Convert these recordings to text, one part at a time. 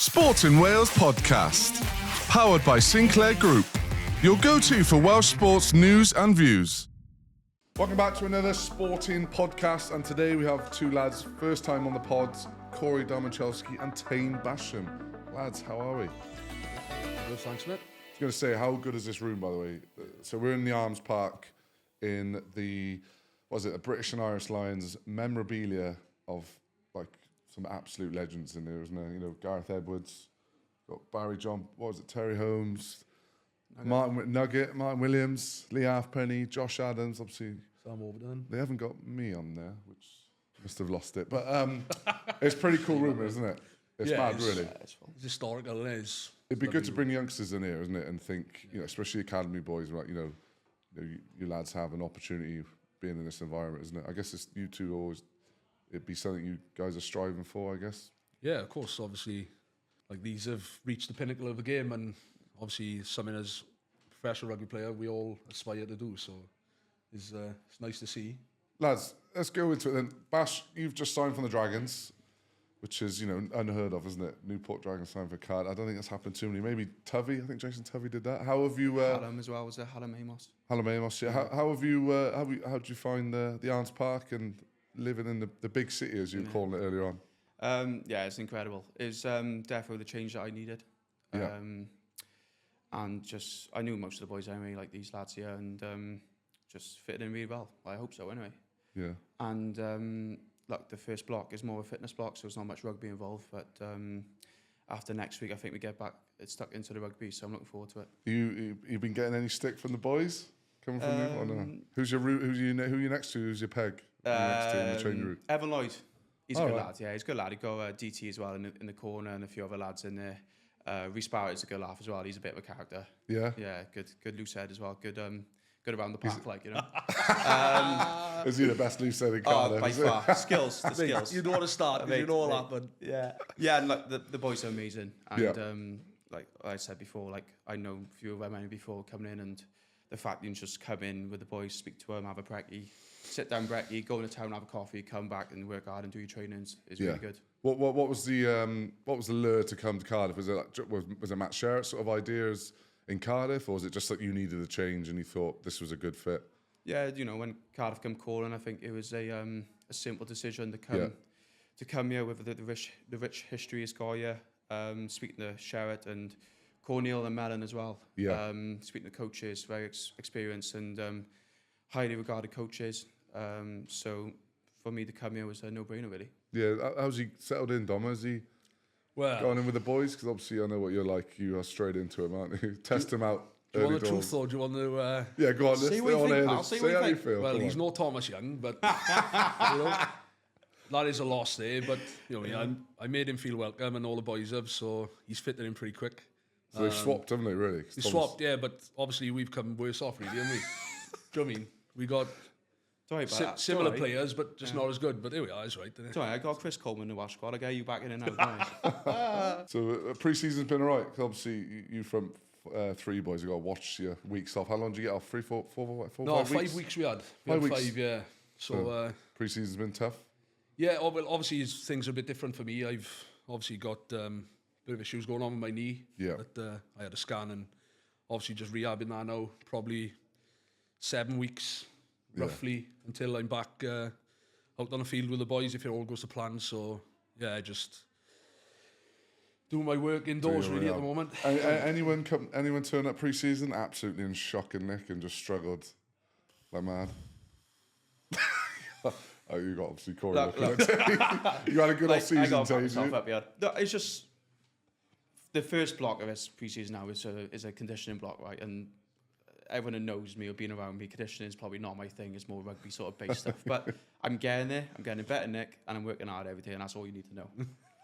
Sportin Wales podcast, powered by Sinclair Group, your go-to for Welsh sports news and views. Welcome back to another Sporting podcast, and today we have two lads, first time on the pods, Corey Domachowski and Taine Basham. Lads, how are we? Good, thanks, mate. I was going to say, how good is this room, by the way? So we're in the Arms Park in the, the British and Irish Lions memorabilia of like some absolute legends in there, isn't there? You know, Gareth Edwards, got Barry John, Terry Holmes, Martin Williams, Lee Halfpenny, Josh Adams, obviously. Sam Overton. They haven't got me on there, which must have lost it. But it's a pretty cool room, isn't it? It's mad, really. It's historical, it is. It'd be good to bring youngsters in here, isn't it? And think, you know, especially academy boys, right? You lads have an opportunity being in this environment, isn't it? I guess it's you two always. It'd be something you guys are striving for, I guess. Yeah, of course. Obviously, like these have reached the pinnacle of the game, and obviously something as a professional rugby player we all aspire to do. So it's nice to see. Lads, let's go into it then. Bash, you've just signed from the Dragons, which is, you know, unheard of, isn't it? Newport Dragons signed for Card. I don't think that's happened too many. Maybe Tovey. I think Jason Tovey did that. How have you? Hallam as well. Was it Hallam Amos? Hallam Amos. Yeah. How have you? How did you find the Arms Park and living in the big city, as you were calling it earlier on? Yeah, it's incredible. It's definitely the change that I needed. And just, I knew most of the boys anyway, like these lads here, and just fitted in really well. I hope so anyway. Yeah. And look, the first block is more of a fitness block, so there's not much rugby involved. But after next week, I think we get back stuck into the rugby, so I'm looking forward to it. You've been getting any stick from the boys coming from you or no? Who's your route? Who you next to? Who's your peg? Next to in the training route? Evan Lloyd. He's a good lad. Yeah, he's a good lad. He got DT as well in the corner, and a few other lads in there. Reece Barrett's a good laugh as well. He's a bit of a character. Yeah. Yeah, good loose head as well. Good around the park, like, you know. Is he the best loose head in Cardiff? By far. Skills. You know what to start, you know what happened. Yeah. Yeah, and like the boys are amazing. And like I said before, like I know a few of them before coming in, and the fact you can just come in with the boys, speak to them, have a brekkie, sit down brekkie, go into town, have a coffee, come back and work hard and do your trainings is really good. What was the lure to come to Cardiff? Was it Matt Sherritt's sort of ideas in Cardiff, or was it just that you needed a change and you thought this was a good fit? Yeah, you know, when Cardiff come calling, I think it was a simple decision to come here with the rich history it's got here. Speaking to Sherritt and Cornel and Mellon as well. Yeah. Speaking to coaches, very experienced and highly regarded coaches. So for me to come here was a no-brainer, really. Yeah. How's he settled in, Dom? Has he gone in with the boys? Because obviously I know what you're like. You are straight into him, aren't you? Test him out. Do you want the truth, or do you want to... Yeah, go on. See what you think, pal. See how you feel. Well, he's no Thomas Young, but... you know, that is a loss there, but you know, I made him feel welcome, and all the boys have, so he's fitted in pretty quick. So they've swapped, haven't they, really? They swapped, yeah, but obviously we've come worse off, really, haven't we? Do you know what I mean? We got similar players, but just not as good. But there we are, it's right. Sorry, I got Chris Coleman in the Welsh squad. I get you back in and out. So pre-season's been all right. Obviously, you from three boys, you got to watch your weeks off. How long did you get off? 3, 4, 5 weeks? 5 weeks we had. We had 5, yeah. So pre-season's been tough? Yeah, well, obviously things are a bit different for me. I've obviously got a bit of issues going on with my knee. Yeah. But I had a scan and obviously just rehabbing that now. Probably 7 weeks, roughly, until I'm back out on the field with the boys if it all goes to plan. So, yeah, just doing my work indoors really at the moment. Anyone turn up pre-season absolutely in shock and nick and just struggled like mad? Oh, you got obviously Corey. You had a good off-season, I got myself up, yeah. No, it's just the first block of this pre-season now is a conditioning block, right? And everyone who knows me or been around me, conditioning is probably not my thing. It's more rugby sort of based stuff. But I'm getting there. I'm getting better, Nick, and I'm working hard every day, and that's all you need to know.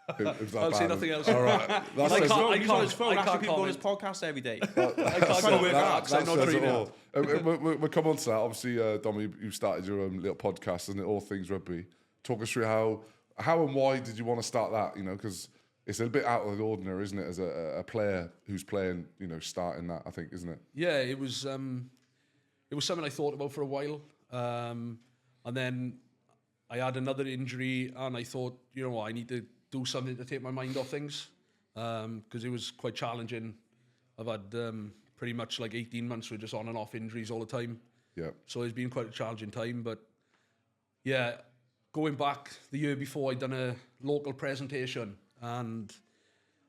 I'll say nothing else. All right. He's on his phone asking people on his podcast every day. I can't go work hard because I'm not training. We'll come on to that. Obviously, Dom, you started your own little podcast, isn't it? All Things Rugby. Talk us through how and why did you want to start that? You know, because it's a bit out of the ordinary, isn't it? As a player who's playing, you know, starting that, I think, isn't it? Yeah, it was something I thought about for a while, and then I had another injury, and I thought, you know what, I need to do something to take my mind off things. because it was quite challenging. I've had pretty much like 18 months with just on and off injuries all the time. Yeah. So it's been quite a challenging time. But yeah, going back the year before, I'd done a local presentation and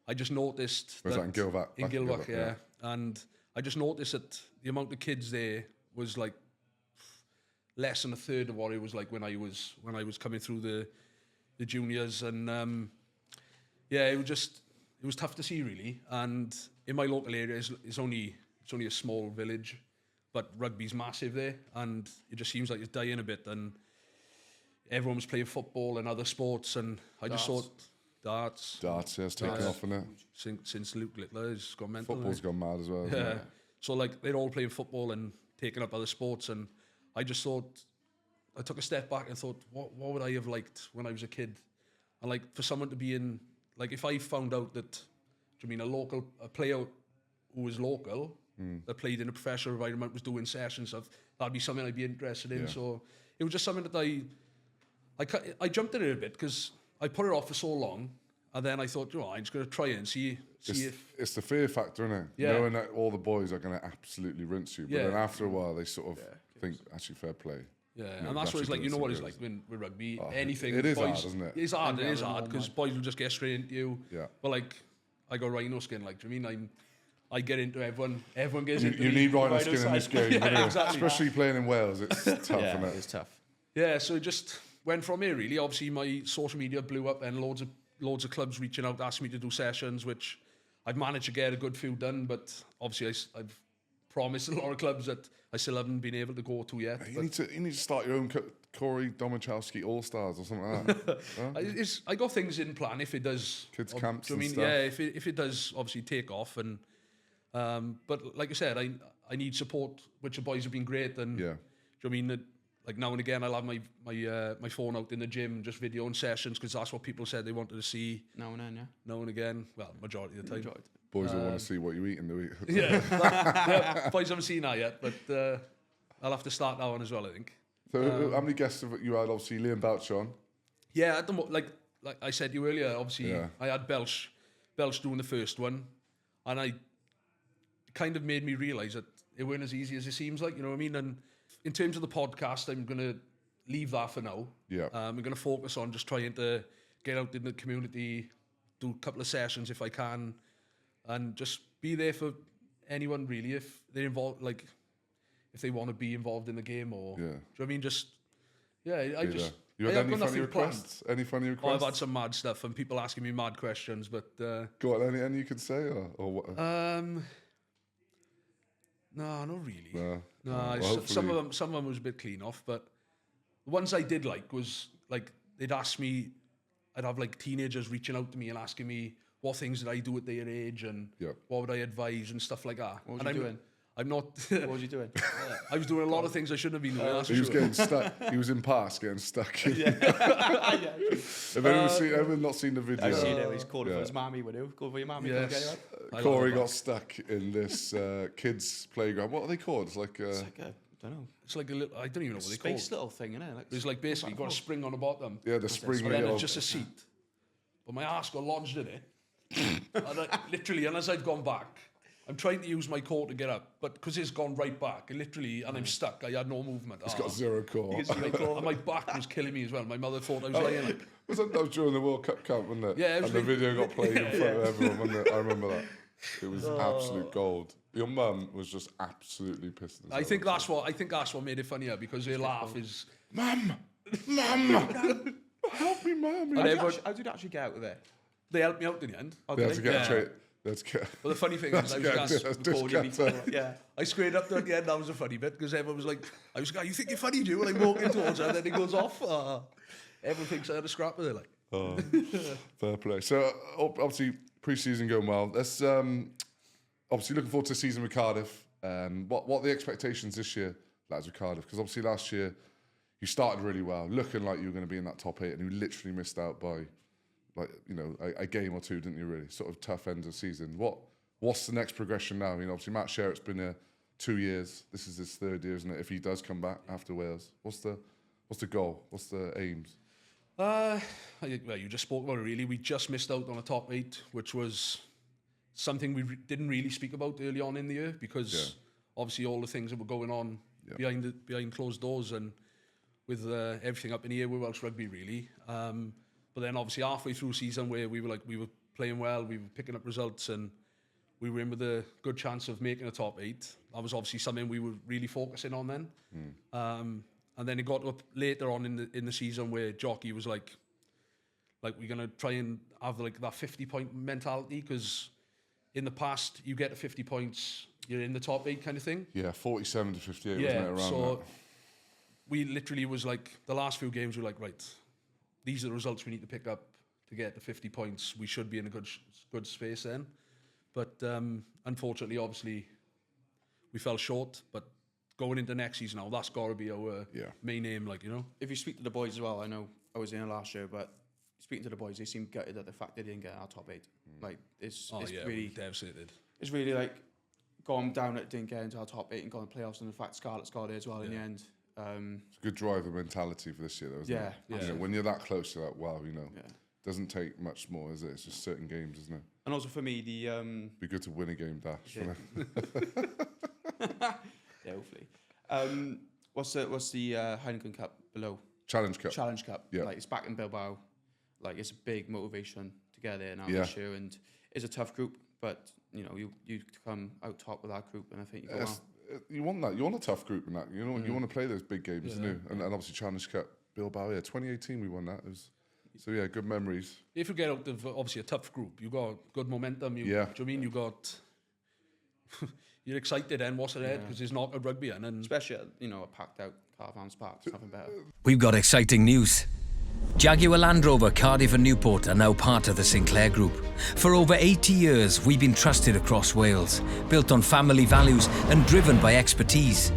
I just noticed Was that in Gilvac? In Gilvac, yeah. And I just noticed that the amount of kids there was like less than a third of what it was like when I was coming through the juniors. And yeah, it was tough to see really. And in my local area, it's only a small village, but rugby's massive there, and it just seems like it's dying a bit. And everyone was playing football and other sports, and I just thought darts, yeah, it's taken off, isn't it? Since Luke Littler has gone mental. Football's gone mad as well. Isn't it? So like they're all playing football and taking up other sports, and I just thought, I took a step back and thought, what would I have liked when I was a kid? And like for someone to be in, like if I found out that, a player who was local that played in a professional environment was doing sessions of, that'd be something I'd be interested in. So it was just something that I jumped at it a bit because I put it off for so long, and then I thought, I'm just going to try it and see if it's the fear factor, isn't it? Yeah. Knowing that all the boys are going to absolutely rinse you, but then after a while they sort of think, actually, fair play. Yeah, and that's what it's like. You know what it's like with rugby. Anything. It is boys, hard, isn't it? It's hard. It is hard because boys will just get straight into you. Yeah. But like, I got rhino skin. Like, do you mean I get into everyone? Everyone gets into You me. need rhino skin in this game, Yeah, exactly. especially playing in Wales. It's tough, isn't it? It's tough. Yeah, so it just went from here really. Obviously, my social media blew up, and loads of clubs reaching out, asking me to do sessions, which I've managed to get a good few done. But obviously, I've promised a lot of clubs that I still haven't been able to go to yet. You need to start your own Corey Domachowski All Stars or something like that. Huh? I got things in plan if it does. Kids camps and stuff. Yeah, if it does obviously take off, and but like I said, I need support, which the boys have been great. And Yeah. do you know what I mean? Like now and again, I'll have my phone out in the gym, just videoing sessions, because that's what people said they wanted to see. Now and then, yeah. Now and again, well, majority of the time. Boys will want to see what you eat in the week. Yeah, boys haven't seen that yet, but I'll have to start that one as well, I think. So how many guests have you had? Obviously, Liam Bouch on. Yeah, like I said to you earlier, obviously I had Belch doing the first one, and it kind of made me realise that it weren't as easy as it seems like, you know what I mean? And in terms of the podcast, I'm going to leave that for now. Yeah. I'm going to focus on just trying to get out in the community, do a couple of sessions if I can, and just be there for anyone really if they're involved, like if they want to be involved in the game or. Yeah. Do you know what I mean? Just I just. You had any funny requests? Any funny requests? Oh, I've had some mad stuff and people asking me mad questions, but. Go on, any you could say or what? No, not really. No. Well, some of them was a bit clean off, but the ones I did like was like they'd ask me, I'd have like teenagers reaching out to me and asking me what things did I do at their age and what would I advise and stuff like that. What was you doing? I'm not. What was you doing? I was doing a lot of things I shouldn't have been doing. He was getting stuck. He was in pass getting stuck. Have anyone not seen the video? I've seen it. He's called for his mammy, would you? Call for your mammy. Yes. Corey got stuck in this kids' playground. What are they called? It's like a, I don't know. It's like a little, I don't even know what they call it. Space little thing, isn't it? Like, it's like basically you've got a spring on the bottom. Yeah, the spring. And then it's just a seat. But my arse got lodged in it. And as I've gone back, I'm trying to use my core to get up, but because it's gone right back, and I'm stuck. I had no movement. It's got zero core. And my back was killing me as well. My mother thought I was laying like. Was that during the World Cup camp, wasn't it? Yeah. And the video got played in front of everyone, wasn't it? I remember that. It was absolute gold. Your mum was just absolutely pissed. I think that's what made it funnier, because her laugh is, Mum, help me, Mum. How did you actually get out of there? They helped me out in the end. They had to get straight. But the funny thing is, I squared up there at the end. That was a funny bit, because everyone was like, I was like, you think you're funny, do you? And I'm walking towards her, and then it goes off. Everyone thinks I had a scrap with her, like. Fair play. So obviously pre-season going well. Let's obviously looking forward to the season with Cardiff. What are the expectations this year, lads, with Cardiff? Because obviously last year you started really well, looking like you were going to be in that top 8, and you literally missed out by a game or two, didn't you? Really sort of tough end of the season. What's the next progression now? I mean, obviously Matt Sherritt's been here 2 years. This is his 3rd year, isn't it? If he does come back after Wales, what's the goal? What's the aims? Well, you just spoke about it, really. We just missed out on a top 8, which was something we didn't really speak about early on in the year because obviously all the things that were going on behind closed doors and with everything up in the air with Welsh Rugby, really. But then obviously halfway through season where we were playing well, we were picking up results and we were in with a good chance of making a top 8. That was obviously something we were really focusing on then. And then it got up later on in the season where Jockey was like we're going to try and have like that 50-point mentality because in the past, you get to 50 points, you're in the top 8 kind of thing. Yeah, 47 to 58, wasn't it, around so that? we literally was like, the last few games, we were like, right, these are the results we need to pick up to get to 50 points. We should be in a good space then. But unfortunately, obviously, we fell short. But going into next season now, that's got to be our main aim, like, you know. If you speak to the boys as well, I know I was in it last year, but speaking to the boys, they seem gutted at the fact they didn't get our top 8. Like, it's really devastated. It's really like going down that didn't get into our top 8 and going to playoffs, and the fact Scarlett's got it as well in the end. It's a good driver mentality for this year, though, isn't it? You know, when you're that close, you're like, wow, you know, doesn't take much more, is it? It's just certain games, isn't it? And also for me, the be good to win a game, Dash. Yeah, hopefully. What's the Heineken Cup below? Challenge Cup. Challenge Cup. Yeah. Like, it's back in Bilbao. Like, it's a big motivation to get there now this year, and it's a tough group, but you know, you come out top with that group, and I think you go well. You want that. You want a tough group in that. You know, you want to play those big games, don't you? And obviously Challenge Cup, Bilbao. Yeah, 2018 we won that. So yeah, good memories. If you get out of obviously a tough group, you got good momentum. Do you know what I mean? You got you're excited and what's ahead because there's not a rugby and especially a packed out Cardiff Arms Park. It's nothing better. We've got exciting news. Jaguar Land Rover, Cardiff and Newport are now part of the Sinclair Group. For over 80 years, we've been trusted across Wales, built on family values and driven by expertise.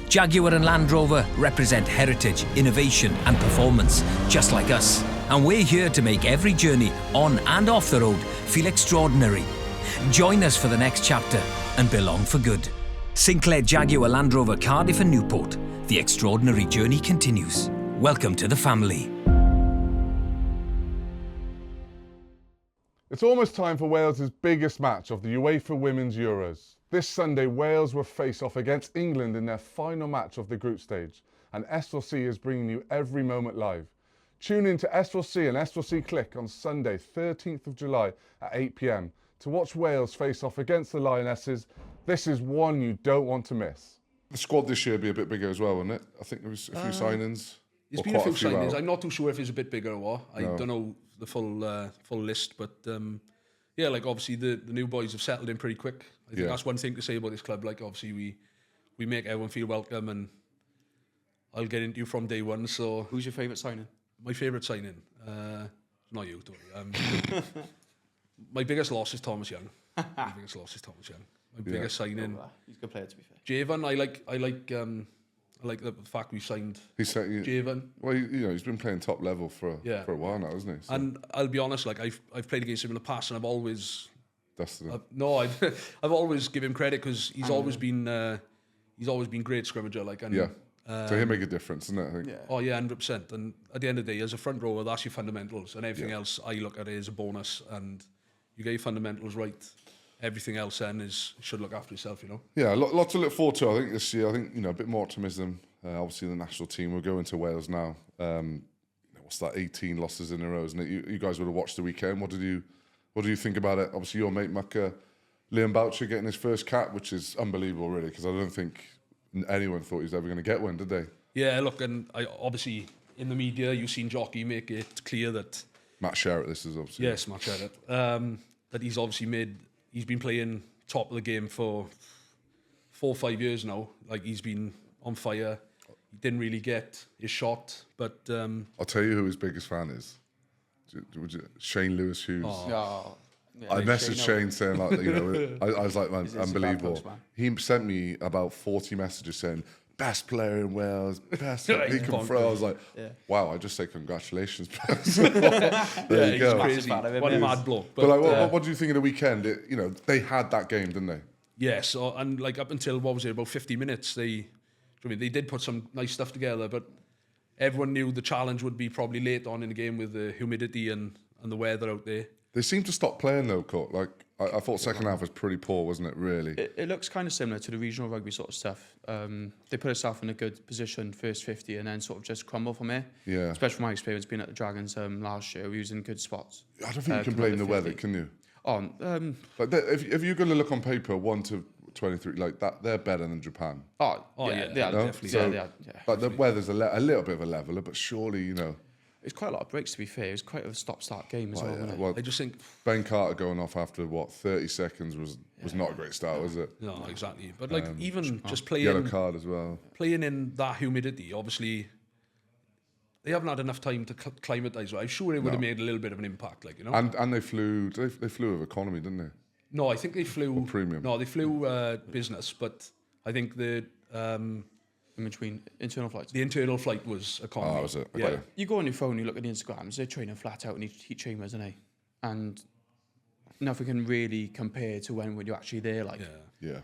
Jaguar and Land Rover represent heritage, innovation and performance, just like us. And we're here to make every journey on and off the road feel extraordinary. Join us for the next chapter and belong for good. Sinclair Jaguar Land Rover, Cardiff and Newport. The extraordinary journey continues. Welcome to the family. It's almost time for Wales' biggest match of the UEFA Women's Euros. This Sunday, Wales will face off against England in their final match of the group stage, and S4C is bringing you every moment live. Tune in to S4C and S4C Click on Sunday, 13th of July at 8 p.m. to watch Wales face off against the Lionesses. This is one you don't want to miss. The squad this year will be a bit bigger as well, won't it? I think there was a few signings. There's been a few signings. I'm not too sure if it's a bit bigger or what. I don't know the full list, but yeah, like obviously the new boys have settled in pretty quick. I think that's one thing to say about this club. Like obviously we make everyone feel welcome, and I'll get into you from day one. So who's your favourite signing? My favourite signing? Not you, Tony. My biggest loss is Thomas Young. My biggest signing. He's a good player, to be fair. Javan, I like the fact we signed Javan. Well, he's been playing top level for a while now, hasn't he? So. And I'll be honest, like I've played against him in the past, and I've always dusted him. I've always given him credit because he's always been great scrimmager. Like, and, so he'll make a difference, isn't it? I think. Yeah. Oh yeah, 100%. And at the end of the day, as a front rower, that's your fundamentals, and everything else I look at it as a bonus. And you get your fundamentals right, everything else then should look after yourself, you know. Yeah, lot to look forward to. I think this year. I think a bit more optimism. Obviously, the national team will go into Wales now. What's that? 18 losses in a row, isn't it? You guys would have watched the weekend. What did you think about it? Obviously, your mate Mucker, Liam Boucher getting his first cap, which is unbelievable, really, because I don't think anyone thought he was ever going to get one, did they? Yeah, look, and obviously in the media, you've seen Jockey make it clear that Matt Sherratt, this is obviously. Yes, Matt Sherratt. That he's obviously he's been playing top of the game for 4 or 5 years now. Like, he's been on fire. He didn't really get his shot, but I'll tell you who his biggest fan is. Shane Lewis Hughes. Oh. Yeah, I messaged Shane saying, like, I was like, man, unbelievable. He sent me about 40 messages saying, best player in Wales, best he can throw. I was like, wow, I just say congratulations. There you go. Crazy. What a mad bloke. But like, what do you think of the weekend? They had that game, didn't they? Yes, and like up until, about 50 minutes, they did put some nice stuff together, but everyone knew the challenge would be probably late on in the game with the humidity and the weather out there. They seem to stop playing though, Court. Like I thought second half was pretty poor, wasn't it? Really. It looks kind of similar to the regional rugby sort of stuff. They put themselves in a good position, first 50, and then sort of just crumble from there. Yeah. Especially from my experience being at the Dragons last year, we was in good spots. I don't think you can blame the weather, can you? Like if you're going to look on paper, 1 to 23 like that, they're better than Japan. Yeah, definitely. Yeah. But the weather's a little bit of a leveler, but surely it's quite a lot of breaks, to be fair. It was quite a stop-start game as well, wasn't it? Well, I just think Ben Carter going off after 30 seconds was not a great start, was it? no, exactly. But like even just playing Yellow card as well. playing in that humidity, obviously they haven't had enough time to climatise. I'm sure it would have made a little bit of an impact, like And they flew. They flew with economy, didn't they? No, I think they flew Or premium. No, they flew business, but I think the In between internal flights. the internal flight was economy. Oh, was it? Yeah. Okay. You go on your phone, you look at the Instagrams, they're training flat out in heat chambers, aren't they? And nothing can really compare to when you're actually there, like. Yeah. Yeah.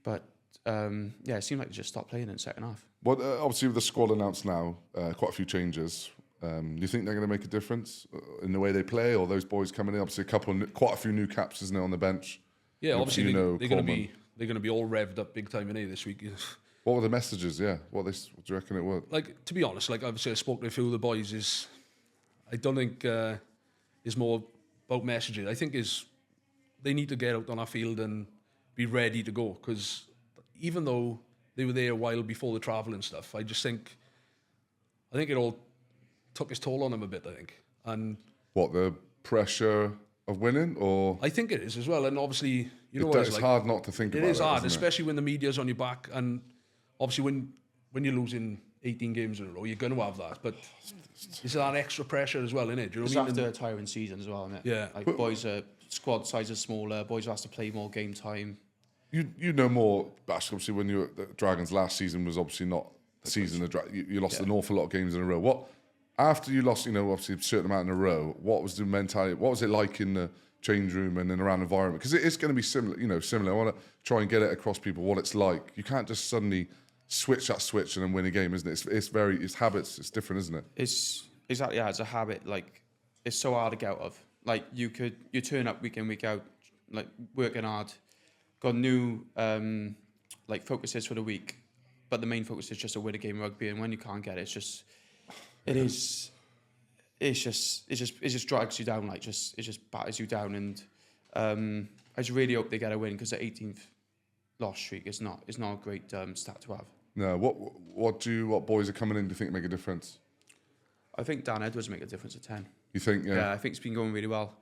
But it seemed like they just stopped playing in the second half. Well, obviously with the squad announced now, quite a few changes. Do you think they're going to make a difference in the way they play, or those boys coming in? Obviously, quite a few new caps, isn't it, on the bench? Yeah, obviously they're going Coleman. to be all revved up big time in this week. What were the messages? Yeah, what do you reckon it was? Like, to be honest, like obviously I spoke to a few of the boys. I don't think is more about messaging. I think they need to get out on our field and be ready to go, because even though they were there a while before the travel and stuff, I think it all took its toll on them a bit, I think. And What, the pressure of winning, or I think it is as well. And obviously, what it's hard not to think about it. It is hard, isn't it? especially when the media's on your back. And obviously when you're losing 18 games in a row, you're going to have that. But it's that extra pressure as well, isn't it? Do you know It's what I mean? after a tiring season as well, isn't it? Yeah. Like boys are, squad size is smaller, boys have to play more game time. You know more, Bash, obviously when you were at the Dragons last season was obviously not the season. You lost an awful lot of games in a row. After you lost, obviously a certain amount in a row, what was the mentality? What was it like in the change room and in around environment? Because it is going to be similar, similar. I want to try and get it across people what it's like. You can't just suddenly switch and then win a game, isn't it? It's habits. It's different, isn't it? It's exactly, it's a habit. Like, it's so hard to get out of. Like, you turn up week in, week out, like working hard, got new focuses for the week, but the main focus is just to win a game of rugby. And when you can't get it, it just drags you down. Like, it just batters you down. And I just really hope they get a win, because the 18th loss streak is not a great stat to have. No. What boys are coming in? Do you think make a difference? I think Dan Edwards make a difference at 10. You think? Yeah, I think it's been going really well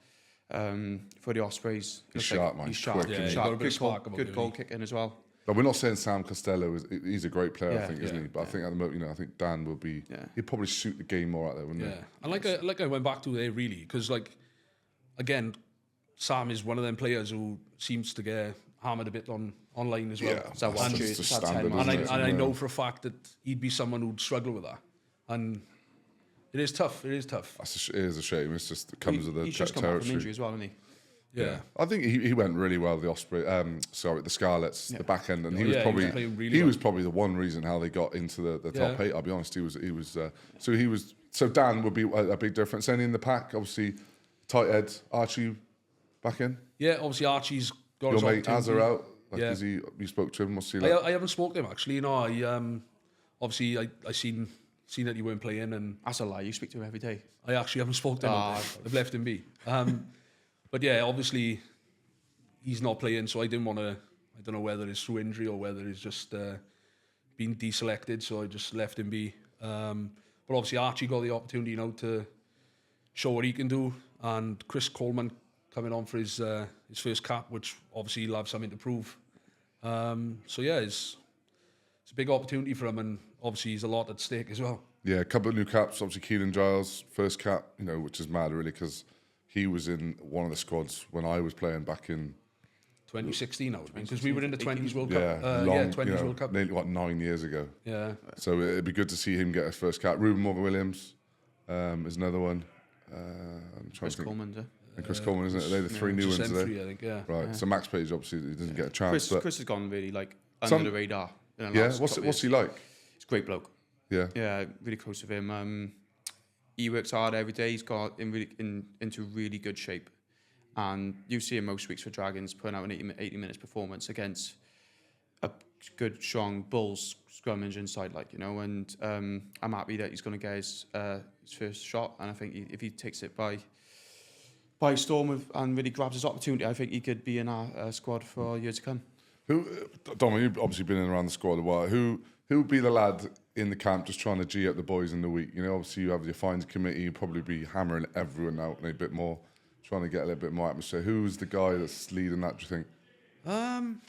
for the Ospreys. He's sharp, man. He's sharp. Quick, he's got a bit of spark about Good him, goal kicking as well. But we're not saying Sam Costello he's a great player, I Yeah, think, isn't he? But I think at the moment, I think Dan will be. Yeah. He'd probably suit the game more out there, wouldn't Yeah, and like I went back to there really, because again, Sam is one of them players who seems to get hammered a bit online as well. Yeah, So that's just a standard, And isn't it? I know for a fact that he'd be someone who'd struggle with that, and it is tough. It is tough. It is a shame. It's just it comes with the He's just come back from territory. injury as well, hasn't he? Yeah. I think he went really well. The Osprey, the Scarlets, the back end, and he was yeah, probably he was playing really well. probably the one reason how they got into the top 8. I'll be honest, So Dan would be a big difference. Any in the pack, obviously, tight head Archie back in. Yeah, obviously Archie's got Your his mate Azza out. Like, Yeah. you spoke to him? What's he like? I haven't spoken to him actually. No, obviously I seen that you weren't playing, and That's a lie. You speak to him every day. I actually haven't spoken to him. I've left him be. But yeah, obviously he's not playing, so I didn't want to. I don't know whether it's through injury or whether it's just been deselected, so I just left him be. But obviously Archie got the opportunity now to show what he can do, and Chris Coleman coming on for his first cap, which obviously he'll have something to prove. So yeah, it's a big opportunity for him, and obviously he's a lot at stake as well. Yeah, a couple of new caps. Obviously, Keelan Giles, first cap, which is mad, really, because he was in one of the squads when I was playing back in 2016, I was because we were in the 20s World yeah, Cup. long, 20s World Cup. nearly 9 years ago. Yeah. So it'd be good to see him get his first cap. Ruben Morgan-Williams is another one. I'm trying Chris to think. Coleman, yeah. And Chris Coleman, isn't it? They're the three new ones Just them today. three, I think, yeah. Right. So Max Page obviously he doesn't get a chance. Chris has gone really under the radar. In the last couple of What's he years. like? He's a great bloke. Yeah, really close with him. He works hard every day. He's got into really good shape. And you see him most weeks for Dragons putting out an 80 minutes performance against a good, strong Bulls scrummage inside, and I'm happy that he's going to get his first shot. And I think if he takes it by storm and really grabs his opportunity, I think he could be in our squad for years to come. Dom, you've obviously been in and around the squad a while. Who would be the lad in the camp just trying to G up the boys in the week? Obviously you have your fines committee, you'll probably be hammering everyone out a bit more, trying to get a little bit more atmosphere. Who's the guy that's leading that, do you think? Trying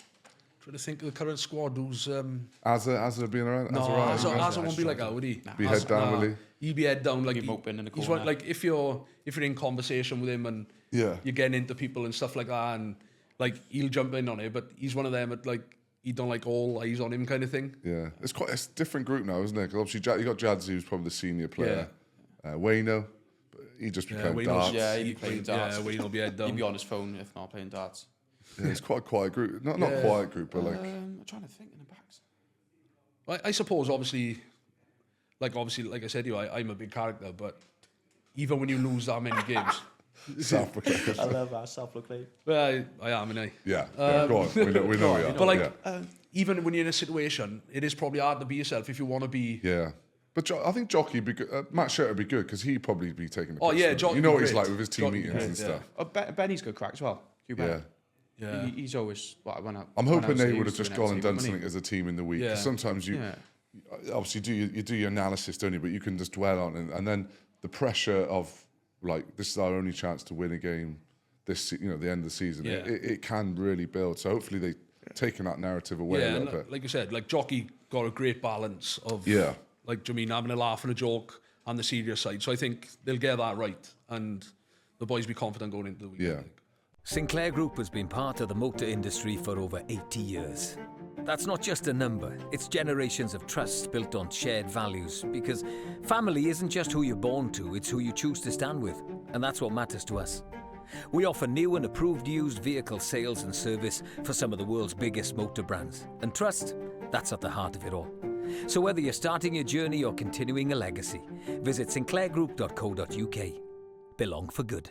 to think of the current squad who's... Azza being around? No, Azza won't be like that, would he? Be head down, will he? He'd be head down. Be moping in the he's corner. one, if you're in conversation with him and you're getting into people and stuff like that, and he'll jump in on it, but he's one of them that he don't like all eyes on him kind of thing. Yeah, it's a different group now, isn't it? Because obviously you got Jadzi, who's probably the senior player. Wayno, he just became darts. Yeah, he'd be playing darts. Yeah, Wayne'll be head down. He'd be on his phone if not playing darts. Yeah, it's quite a quiet group. Not quiet group, but I'm trying to think in the backs. I suppose obviously, like I said to you, I'm a big character, but even when you lose that many games. Self-proclaimed. I love that, self-proclaimed. Well, I am, innit? Yeah, go on. We know we are. But even when you're in a situation, it is probably hard to be yourself if you want to be. Yeah. But I think Jockey would be good. Matt Shirt would be good because he'd probably be taking the piss. Oh, yeah, Jockey. You know what he's great. like with his team Jockey meetings and stuff. Oh, Benny's good crack as well. Yeah. Yeah. He's always... I'm hoping they would have just gone and done something as a team in the week. Yeah. 'Cause sometimes you obviously you do your analysis, don't you? But you can just dwell on it. And then the pressure of, this is our only chance to win a game this, the end of the season. Yeah. It can really build. So hopefully they've taken that narrative away a little bit. Like you said, Jockey got a great balance of, having a laugh and a joke on the serious side. So I think they'll get that right. And the boys be confident going into the weekend. Yeah. Sinclair Group has been part of the motor industry for over 80 years. That's not just a number, it's generations of trust built on shared values, because family isn't just who you're born to, it's who you choose to stand with, and that's what matters to us. We offer new and approved used vehicle sales and service for some of the world's biggest motor brands, and trust, that's at the heart of it all. So whether you're starting your journey or continuing a legacy, visit sinclairgroup.co.uk. Belong for good.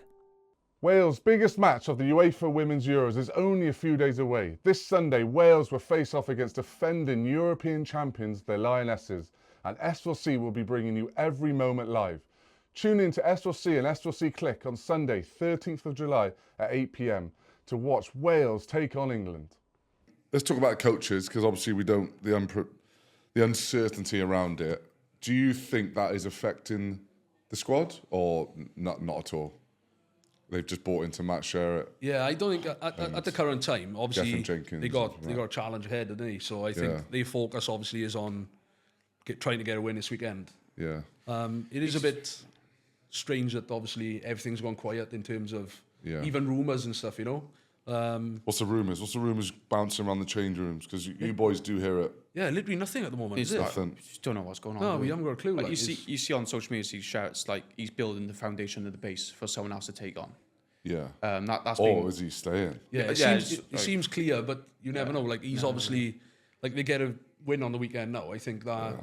Wales' biggest match of the UEFA Women's Euros is only a few days away. This Sunday, Wales will face off against defending European champions, the Lionesses, and S4C will be bringing you every moment live. Tune in to S4C and S4C Click on Sunday, 13th of July at 8 p.m. to watch Wales take on England. Let's talk about coaches, because obviously we don't, the uncertainty around it. Do you think that is affecting the squad or not at all? They've just bought into Matt Sherratt. Yeah, I don't think at the current time, obviously Jenkins, they got a challenge ahead, didn't they? So I think their focus obviously is on trying to get a win this weekend. Yeah. It is a bit strange that obviously everything's gone quiet in terms of even rumours and stuff, What's the rumours? What's the rumours bouncing around the change rooms? Because you boys do hear it. Yeah, literally nothing at the moment. It's nothing. Just don't know what's going on. No, we haven't got a clue. You see on social media, see Sherratt's he's building the foundation of the base for someone else to take on. Yeah. That's is he staying? Yeah, it seems clear, but you never know. He's obviously they get a win on the weekend now. I think that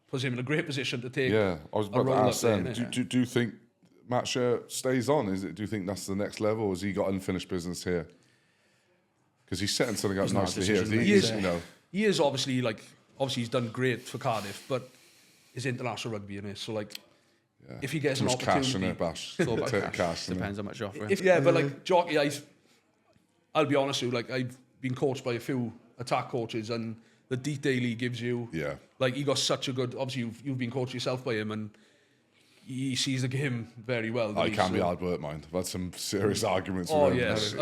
puts him in a great position to take. Yeah, I was about to ask them. Do you think Matt Sherratt stays on? Do you think that's the next level, or has he got unfinished business here? Because he's setting something up nicely here. He is obviously he's done great for Cardiff, but it's international rugby in it. So if he gets an opportunity, cash in it, Bash. It's all about cash. Depends how much you offer him. But Jockey, I'll be honest with you. I've been coached by a few attack coaches, and the detail he gives you. Yeah. He got such a good. Obviously, you've been coached yourself by him, and he sees the game very well. He can be hard work, mind. I've had some serious arguments with him. Yes,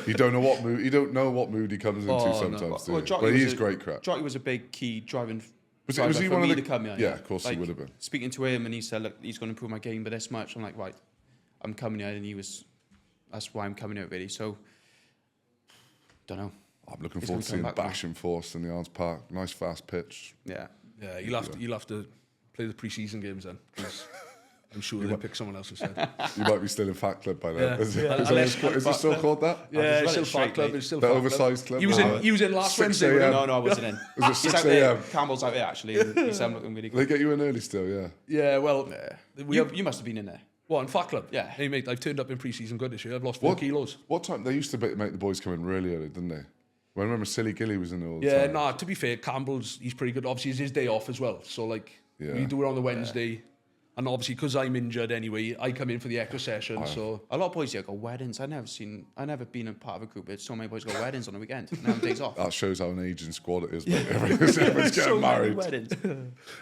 you don't know what mood. You don't know what mood he comes into sometimes. No. But he's great crack. Jockey was a big key driving. Was he for one me of to come here? Yeah, of course he would have been. Speaking to him, and he said, "Look, he's going to improve my game by this much." I'm like, right, I'm coming here, and that's why I'm coming here, really. So, don't know. I'm looking forward to seeing Basham force in the Arms Park. Nice fast pitch. Yeah. Yeah, you'll have to play the pre-season games then. I'm sure they'll pick someone else instead. You might be still in Fat Club by now. Yeah. Is Unless- it still called that? Yeah, just it's still read it Fat Club. straight, It's still The Fat Club. oversized club? He was in last 6 Wednesday. a.m. wasn't he? No, I wasn't in. Was it He's 6 out there. a.m.? Campbell's out there actually. And he's looking really They good. get you in early still, yeah. Yeah, well, You must have been in there. what, in Fat Club? Yeah. Hey, mate, I've turned up in pre-season good this year. I've lost 4 kilos. What time? They used to make the boys come in really early, didn't they? Well, I remember Silly Gilly was in there all the Yeah, time. nah, to be fair, Campbell's, he's pretty good. Obviously, it's his day off as well. So, like, we do it on the Wednesday. And obviously, because I'm injured anyway, I come in for the extra session. So, A lot of boys here got weddings. I've never been a part of a group where so many boys got weddings on the weekend. And have days off. That shows how an aging squad it is. Mate. Everyone's getting So many married. weddings.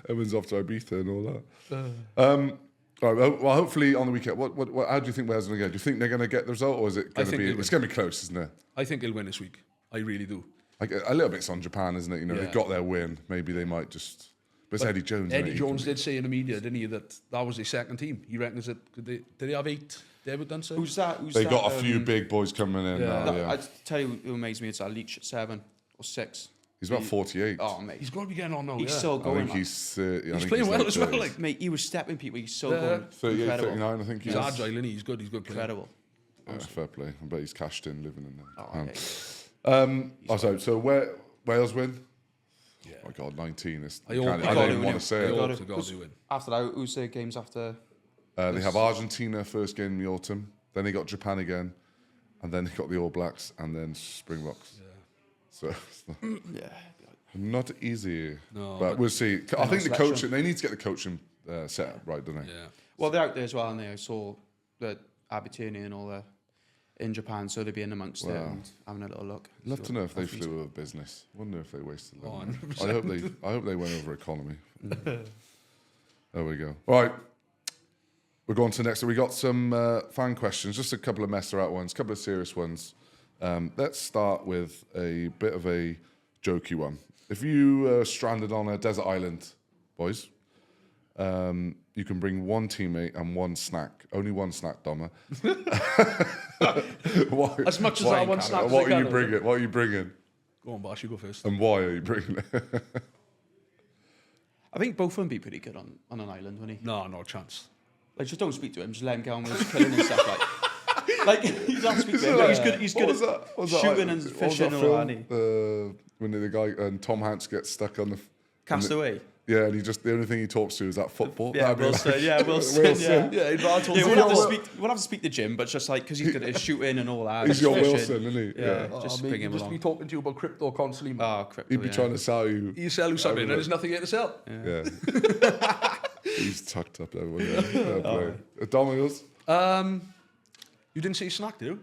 Everyone's off to Ibiza and all that. All right, well, hopefully on the weekend. What? How do you think Wales are going to go? Do you think they're going to get the result, or is it going to think be? they will. It's going to be close, isn't it? I think he'll win this week. I really do. Like a little bit's on Japan, isn't it? You know, Yeah. they got their win. Maybe they might just. But it's Eddie Jones. Eddie isn't it? Jones did say in the media, didn't he, that was their second team. He reckons that did they have 8 debut done so? Who's that? They got a few big boys coming in now. No, Yeah. I tell you who amazed me. It's Leach at 7 or 6. He's about 48. Oh mate, He's got to be getting on now. he's yeah. so I going. think Man. he's. He's playing well as well. Like, Mate, he was stepping people. He's so Yeah. going. 38, Incredible. 39, I think he's he is. agile, isn't he? He's good. He's good. Player. Incredible. Yeah, fair play. I bet he's cashed in living in there. Oh, okay. So where Wales win? Yeah. Oh my God, 19. I I hope- don't even want to say I it. hope to God they win. After that, who's the games after? They have Argentina first game in the autumn. Then they got Japan again, and then they got the All Blacks, and then Springboks. Yeah. So it's Yeah. not easy. No, but we'll see. I think the selection. coaching. They need to get the coaching set up right, don't they? Yeah. Well, they're out there as well, and I saw that Abitiani and all that in Japan, so they'd be in amongst there and having a little look. I'd love to know if they Happens. flew over business. Wonder if they wasted Oh, them. 100%. I hope they went over economy. There we go. All right. We're going to the next. So we got some fan questions, just a couple of messer out ones, a couple of serious ones. Let's start with a bit of a jokey one. If you are stranded on a desert island, boys, you can bring one teammate and one snack. Only one snack, Doma. As much as I want snacks as I What are can, you bringing? What are you bringing? Go on, Bash, you go first. And why are you bringing it? I think both of them be pretty good on an island, wouldn't he? No, no chance. Like, just don't speak to him. Just let him get on with his killing and stuff. Like you don't speak to him. No, he's good. He's good at shooting and fishing and all that. Isn't he? When the guy and Tom Hanks gets stuck on the Castaway. Yeah, and the only thing he talks to is that football. Yeah, That'd be Wilson. like- Yeah, Wilson. Wilson. Yeah, he'd rather talk yeah, to we'll have to speak to Jim, but just like because he's good at his shooting and all that. He's his your fishing. Wilson, isn't he? Yeah, Oh, just mate, bring him he'd just along. be talking to you about crypto constantly. Man. Oh, crypto. He'd be trying to sell you. You sell you something and there's nothing here to sell. Yeah. He's tucked up there. Domino's. You didn't say snack, did you?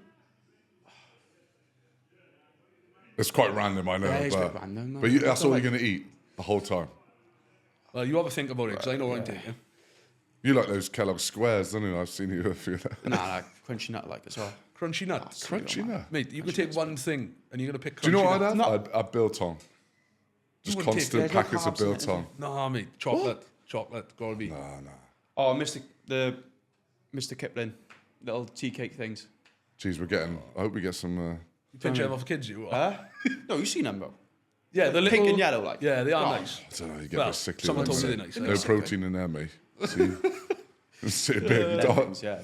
It's quite random, I know. Yeah, it's a but bit random. but that's all you're going to eat the whole time. Well, you have a think about it, because I know what I'm taking. You like those Kellogg squares, don't you? I've seen you a few of that. Nah, crunchy nut like as well. Crunchy nuts. Crunchy nut. Mate, you can take one thing and you're going to pick crunchy Do you know what I'd nut. have? I'd biltong. Just wouldn't take- constant there's no packets of carbs in it, is biltong. No, mate. Chocolate. Chocolate. Gotta be. Nah. Oh, Mr. Kipling, little tea cake things. Jeez, I hope we get some. You pinch them off kids, you. No, you've seen them, bro. Yeah, the little... Pink and yellow, like. Yeah, they are Oh. nice. I don't know. You get a Well, bit sickly. someone with told them, me mate. they're No nice. protein in there, mate. See? It's a big dog. Lemons, yeah.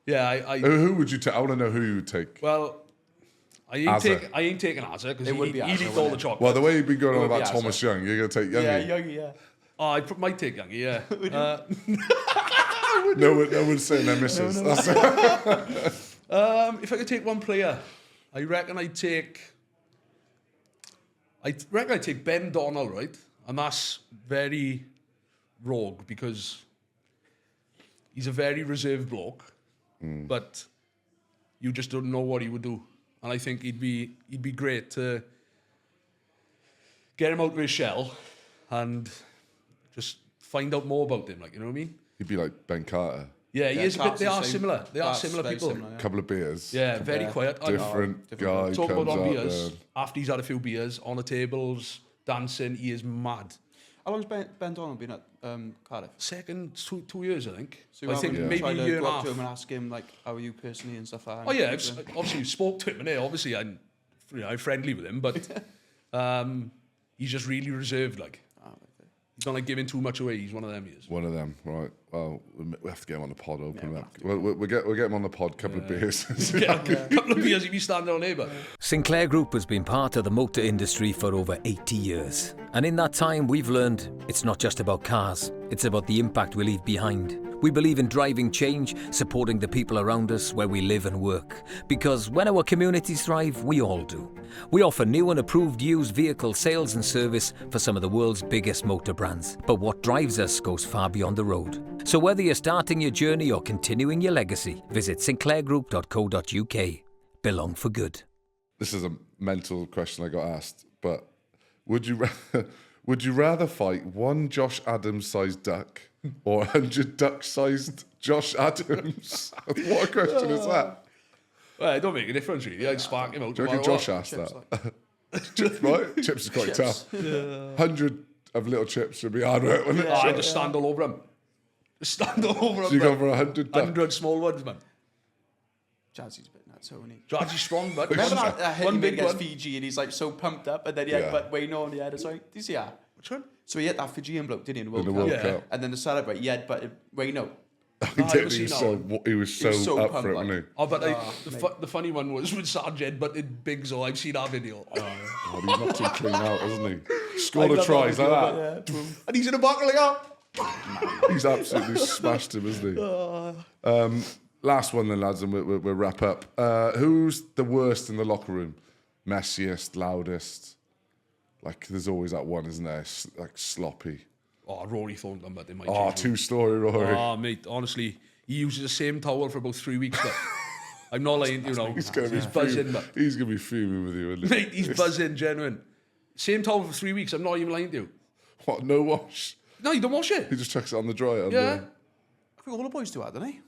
Yeah, Who would you take? I want to know who you would take. well, I ain't taking Azza because It would be he'd Azza, eat all wouldn't the it? chocolate. Well, the way you've been going on It would about be Thomas Young, you're going to take Youngie. Yeah, yeah. Oh, I might take Youngie, yeah. No one's saying their missus. That's it. If I could take one player, I reckon I'd take Ben Donnell, right? And that's very rogue because he's a very reserved bloke, but you just don't know what he would do. And I think he'd be great to get him out of his shell and just find out more about him, like, you know what I mean? He'd be like Ben Carter. Yeah, he is a bit, Clark's they the are same. similar. They are Clark's similar very people. similar, Couple of beers. Yeah, very quiet. Different guy Talk about comes on out beers. there. After he's had a few beers, on the tables, dancing, he is mad. How long's Ben Donald been at Cardiff? Second, 2 years, I think. So you I think haven't maybe tried a to year and go a up to half. him and ask him, like, how are you personally and stuff like that? Oh yeah, obviously you spoke to him, and obviously I'm friendly with him, but he's just really reserved, like. don't like giving too much away. He's one of them. He is. One of them, right? Well, we have to get him on the pod. Open up. We'll get him on the pod. Couple of beers. Couple of beers. He'd be standing on here, but Sinclair Group has been part of the motor industry for over 80 years. And in that time, we've learned it's not just about cars, it's about the impact we leave behind. We believe in driving change, supporting the people around us where we live and work. Because when our communities thrive, we all do. We offer new and approved used vehicle sales and service for some of the world's biggest motor brands. But what drives us goes far beyond the road. So whether you're starting your journey or continuing your legacy, visit sinclairgroup.co.uk. Belong for good. This is a mental question I got asked, but would you rather fight one Josh Adams-sized duck or 100 duck-sized Josh Adams? What a question is that? well, it don't make a difference really. I'd spark him out. Do you reckon Josh asked that? Chips, right? Chips is quite tough. 100 of little chips would be hard work, wouldn't it? I'd just stand all over him. Just stand all over him. So you go for 100 duck? 100 small ones, man. Jazzy's a bit nuts, isn't he? Jazzy's strong, but Remember that hit he one made big against one. Fiji and he's like so pumped up and then he had Wayne on the head. Sorry, did you see that? Which one? So he hit that Fijian bloke, didn't he, in the World In the Cup? World Yeah. Cup. And then to celebrate, he had Wayne on. He did. was He was he so, now? he was so so up pumped, for it, like. wasn't Oh, but the funny one was with Sargent, but in Big Zo. I've seen that video. he? God, he's not too clean out, isn't he? Scored I a love try, that is like video, that? And he's in the back like that. He's absolutely smashed him, isn't he? Last one then, lads, and we'll wrap up. Who's the worst in the locker room? Messiest, loudest? Like, there's always that one, isn't there? Like, sloppy. Oh, Rory Thornton, but they might Oh, change him. two-story Rory. Oh, mate, honestly, he uses the same towel for about 3 weeks, but I'm not lying, you know. He's going to be buzzing, but He's going to be fuming with you, isn't he? mate, he's buzzing, genuine. Same towel for 3 weeks, I'm not even lying to you. What, no wash? No, you don't wash it. He just chucks it on the dryer. Yeah. I think all the boys do that, don't they?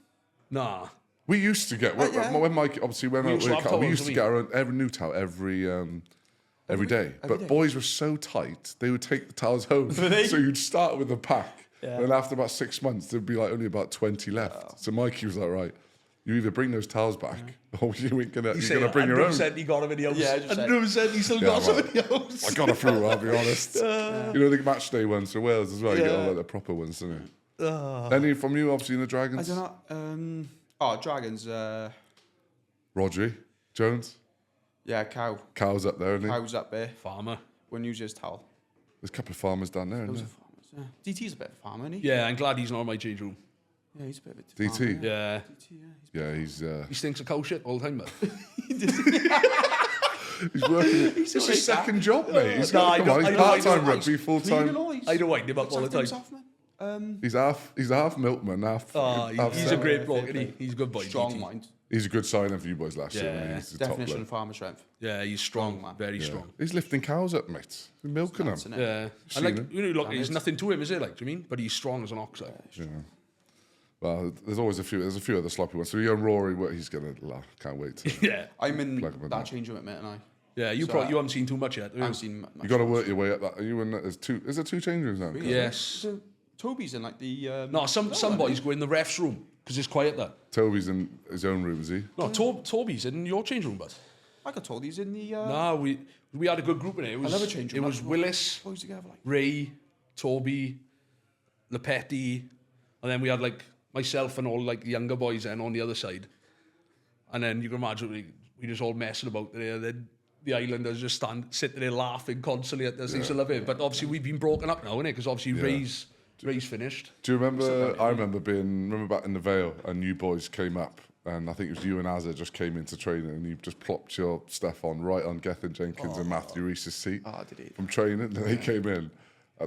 Nah. We used to get, when Mike, obviously, when We used to have we towels, used to didn't get our own, every new towel every day. But day. boys were so tight, they would take the towels home. So you'd start with a pack. Yeah. And after about 6 months, there'd be like only about 20 left. So Mikey was like, right, you either bring those towels back or you ain't gonna, you're going to bring your own. 100% he got him in the house. Yeah, 100%. 100% he still got some in the house. I got a few, I'll be honest. You know, the match day ones for Wales as well. You get all like the proper ones, don't you? Any from you, obviously, in the I Dragons? don't know. Dragons. Rodri, Jones, Yeah, cow. Cow's up there, isn't he? Cow's up there. Farmer. Wouldn't use his towel. There's a couple of farmers down there, Those isn't are farmers. Yeah. DT's a bit of a farmer, isn't he? Yeah, I'm glad he's not in my change room. Yeah, he's a bit of a DT? farmer, Yeah. DT, yeah. Yeah, he's He stinks of cow shit all the time, but. he's working. It's his like second job, mate. He's No, got, I come don't- on, I he's don't- part-time I don't- rugby, full-time. I don't wind him up all the time. He's half milkman, half. Oh, half he's a seven. great bloke, isn't he? He's a good boy. Strong DT. mind. He's a good signing for you boys last year. Yeah. He's the top Definition bloke. of farmer strength. Yeah, he's strong, man. very Yeah. strong. He's lifting cows up, mate. He's milking them. Nuts, innit? Yeah, Seen and him. like you know, look, there's nothing to him, is it? Like, do you mean? But he's strong as an ox. Like. Yeah. Well, there's always a few. There's a few other sloppy ones. So you and Rory, he's gonna. Can't wait. To, Yeah, I'm in Plug him in that there. change room at minute, and I. yeah. You So, probably you haven't seen too much yet. have you? I've seen. you got to work your way up. That. Are you in? There's two. Is there two change rooms now? Yes. So, Toby's in like the. No, some boys go in the ref's room because it's quiet there. Toby's in his own room, is he? No, Toby's in your change room, but I got told he's in the. no, we had a good group in it. It was, love a change room. It was That's Willis, boys together like. Ray, Toby, Lepetti, and then we had like myself and all like the younger boys then on the other side. And then you can imagine we just all messing about there. Then the Islanders just sitting there laughing constantly at us. They used to love it. But obviously we've been broken up now, innit? Because obviously Ray's finished. Do you remember? I remember back in the Vale, and you boys came up, and I think it was you and Azza just came into training, and you just plopped your stuff on right on Gethin Jenkins and Matthew Reese's seat Did he? from training. And they came in.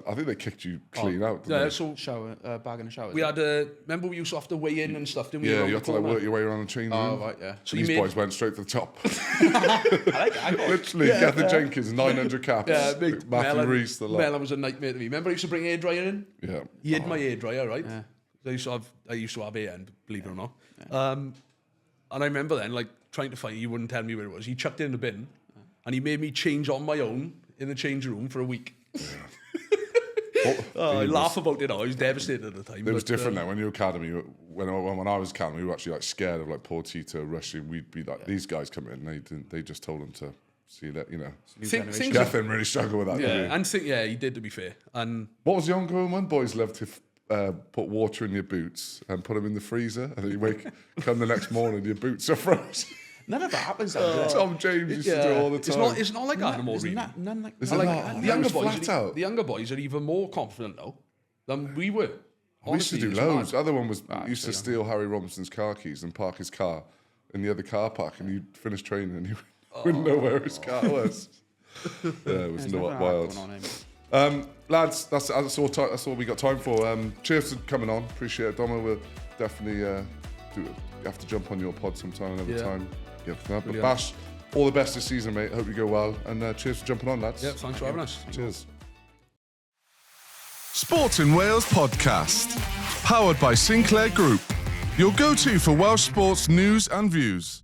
I think they kicked you clean out. Didn't Yeah, they? so Shower, bag in the shower. we had remember we used to have to weigh in and stuff, didn't we? Yeah, around you the have to like corner? work your way around the chain room. Oh right, yeah. So These you made, boys went straight to the top. I like that. Literally, Gethin Jenkins, 900 caps. yeah, big Matthew Reese, the lot. Melon was a nightmare to me. Remember I used to bring air dryer in? Yeah. He hid my air dryer, right? Yeah. I used to have AN, believe it or not. And I remember then, like, trying to find, he wouldn't tell me where it was. He chucked it in the bin, and he made me change on my own in the change room for a week. I laugh about it now. I was devastated at the time. It was different now. When you were academy, when I was academy, we were actually like scared of like poor Tito rushing. We'd be like, these guys come in, they just told them to see that, you know. Things Gethin really struggle with that. he did, to be fair. And what was the ongoing one? Boys love to put water in your boots and put them in the freezer, and then you come the next morning, your boots are frozen. None of that happens. Tom James used to do it all the time. It's not like that anymore, really. None like Is that. it Like, not? the younger Flat boys, out. the younger boys are even more confident now than we were. We used to Honestly, do it's loads. mad. The other one was used to steal Harry Robinson's car keys and park his car in the other car park, and you'd finish training and you wouldn't know where his car was. Yeah, it was not wild. Lads, that's all we got time for. Cheers for coming on. Appreciate it, Doma. We'll definitely have to jump on your pod sometime, another time. Yeah, but Bash, all the best this season, mate. Hope you go well, and cheers for jumping on, lads. Yeah, thanks for having us. Cheers. Sportin Wales podcast, powered by Sinclair Group, your go-to for Welsh sports news and views.